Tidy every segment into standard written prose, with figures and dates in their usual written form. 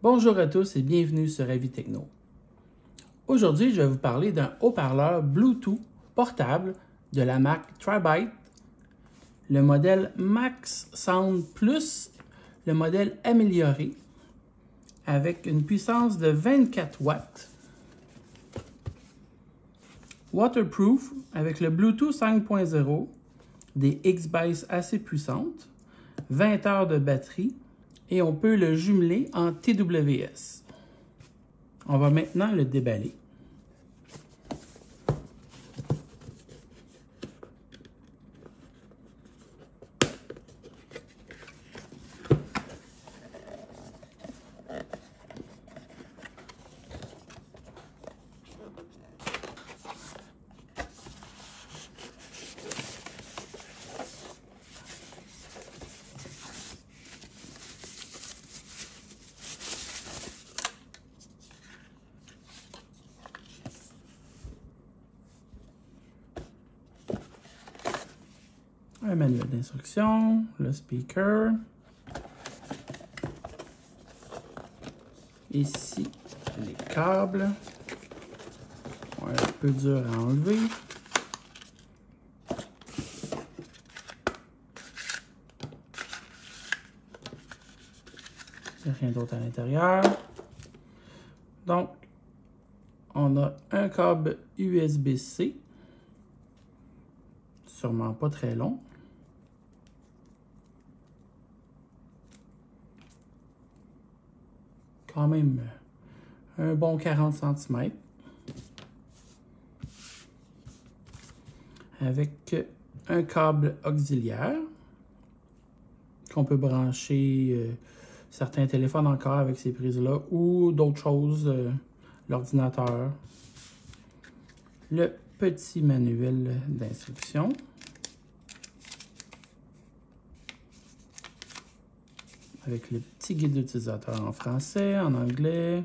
Bonjour à tous et bienvenue sur Avis Techno. Aujourd'hui, je vais vous parler d'un haut-parleur Bluetooth portable de la marque Tri-Byte, le modèle Max Sound Plus, le modèle amélioré, avec une puissance de 24 watts, waterproof avec le Bluetooth 5.0, des X-Bass assez puissantes, 20 heures de batterie, et on peut le jumeler en TWS. On va maintenant le déballer. Un manuel d'instruction, le speaker. Ici, les câbles. Ouais, un peu dur à enlever. Il n'y a rien d'autre à l'intérieur. Donc, on a un câble USB-C. Sûrement pas très long. Quand même un bon 40 cm. Avec un câble auxiliaire qu'on peut brancher certains téléphones encore avec ces prises-là ou d'autres choses, l'ordinateur. Le petit manuel d'instruction. Avec le petit guide d'utilisateur en français, en anglais.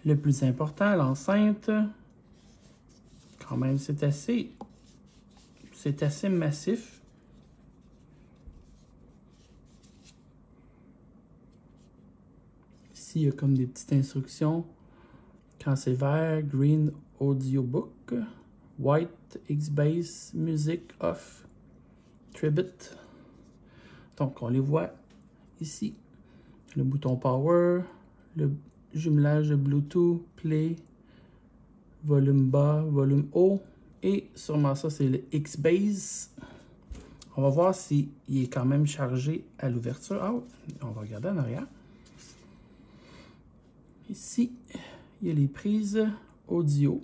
Le plus important, l'enceinte. Quand même, c'est assez massif. Ici, il y a comme des petites instructions. Quand c'est vert, green audiobook. White, X-Bass, Music Off, Tribute. Donc, on les voit ici. Le bouton Power, le jumelage de Bluetooth, Play, volume bas, volume haut. Et sûrement ça, c'est le X-Bass. On va voir s'il est quand même chargé à l'ouverture. Ah, on va regarder en arrière. Ici, il y a les prises audio.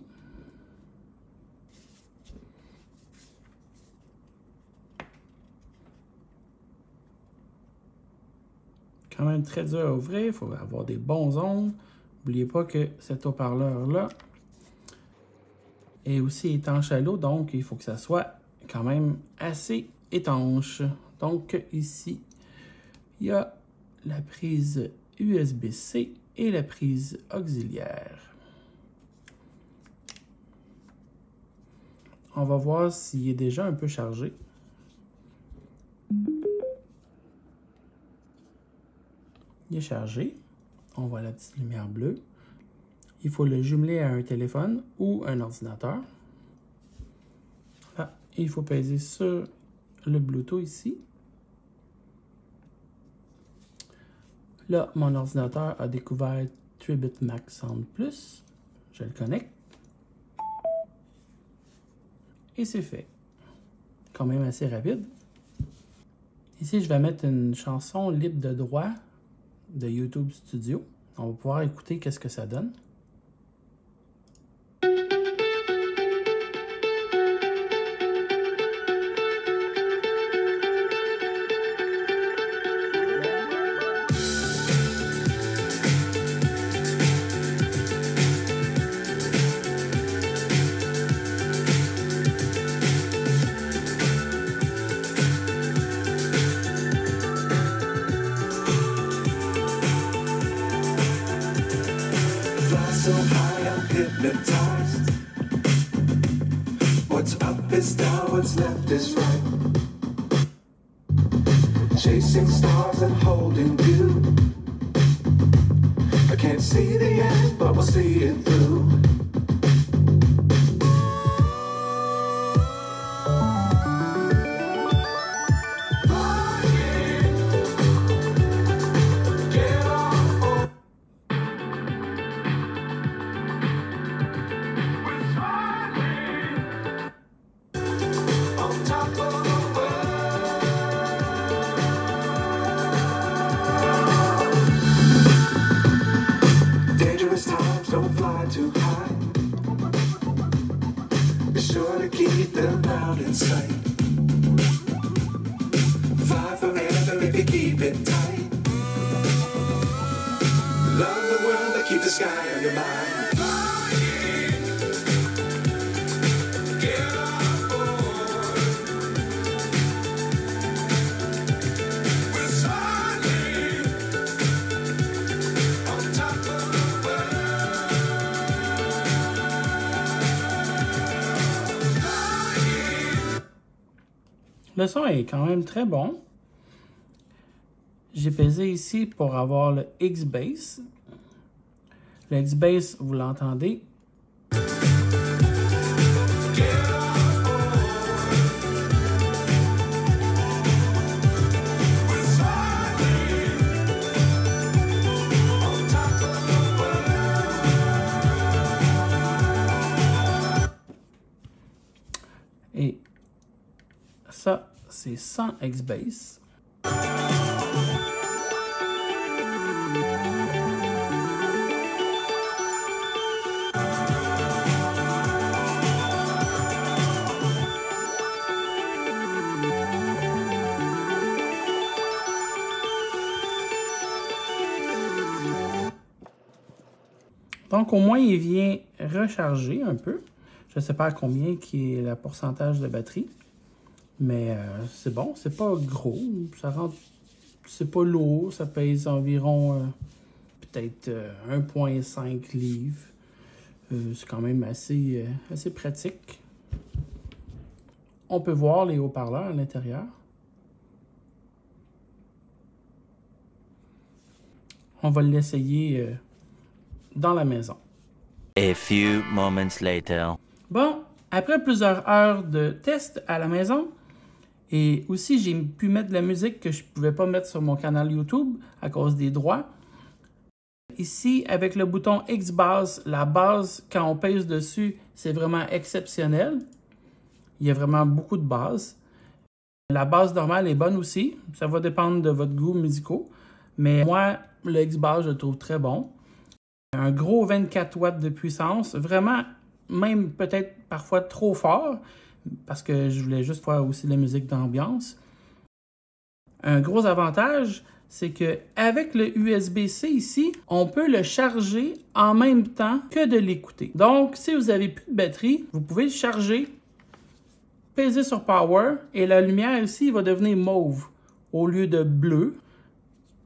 Quand même très dur à ouvrir, il faut avoir des bons ongles. N'oubliez pas que cet haut-parleur-là est aussi étanche à l'eau, donc il faut que ça soit quand même assez étanche. Donc ici, il y a la prise USB-C et la prise auxiliaire. On va voir s'il est déjà un peu chargé. Il est chargé. On voit la petite lumière bleue. Il faut le jumeler à un téléphone ou un ordinateur. Ah, il faut peser sur le Bluetooth ici. Là, mon ordinateur a découvert Tri-Byte Max Sound Plus. Je le connecte. Et c'est fait. Quand même assez rapide. Ici, je vais mettre une chanson libre de droit de YouTube Studio. On va pouvoir écouter qu'est-ce que ça donne. chasing stars and holding you. I can't see the end, but we'll see it through. Don't fly too high. Be sure to keep them out in sight. Fly forever if you keep it tight. Love the world but keep the sky on your mind. Get on board. We're soaring on top of the world. Le son est quand même très bon. J'ai pesé ici pour avoir le X-Bass. Le X-Bass, vous l'entendez. Et ça, c'est sans X-Bass. Donc, au moins, il vient recharger un peu. Je ne sais pas à combien qui est le pourcentage de batterie. Mais c'est bon, c'est pas gros. Ça rentre, c'est pas lourd. Ça pèse environ peut-être 1,5 livres. C'est quand même assez pratique. On peut voir les haut-parleurs à l'intérieur. On va l'essayer dans la maison. A few moments later. Bon, après plusieurs heures de test à la maison, et aussi j'ai pu mettre de la musique que je ne pouvais pas mettre sur mon canal YouTube à cause des droits. Ici, avec le bouton X-Bass, la basse, quand on pèse dessus, c'est vraiment exceptionnel. Il y a vraiment beaucoup de basses. La basse normale est bonne aussi. Ça va dépendre de votre goût musicaux. Mais moi, le X-Bass, je le trouve très bon. Un gros 24 watts de puissance. Vraiment, même peut-être parfois trop fort, parce que je voulais juste faire aussi de la musique d'ambiance. Un gros avantage, c'est qu'avec le USB-C ici, on peut le charger en même temps que de l'écouter. Donc, si vous n'avez plus de batterie, vous pouvez le charger, peser sur Power, et la lumière ici va devenir mauve au lieu de bleu.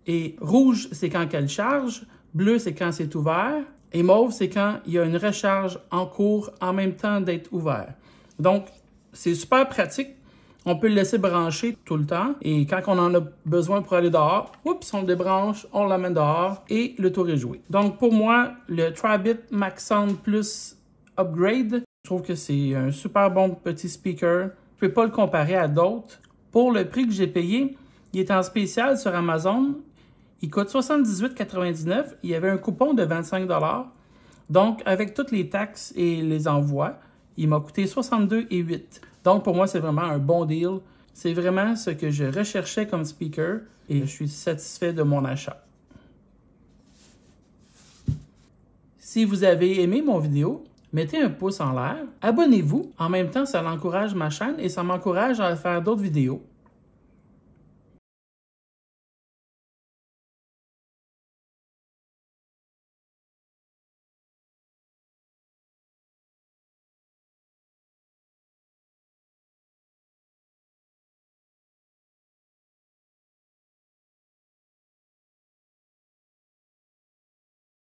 Et rouge, c'est quand elle charge, bleu, c'est quand c'est ouvert, et mauve, c'est quand il y a une recharge en cours en même temps d'être ouvert. Donc, c'est super pratique. On peut le laisser brancher tout le temps. Et quand on en a besoin pour aller dehors, oups, on le débranche, on l'amène dehors et le tour est joué. Donc, pour moi, le Tribit Max Sound Plus Upgrade, je trouve que c'est un super bon petit speaker. Je ne peux pas le comparer à d'autres. Pour le prix que j'ai payé, il est en spécial sur Amazon. Il coûte 78,99 $. Il y avait un coupon de 25 $. Donc, avec toutes les taxes et les envois, il m'a coûté 62,8 $. Donc, pour moi, c'est vraiment un bon deal. C'est vraiment ce que je recherchais comme speaker et je suis satisfait de mon achat. Si vous avez aimé mon vidéo, mettez un pouce en l'air, abonnez-vous. En même temps, ça encourage ma chaîne et ça m'encourage à faire d'autres vidéos.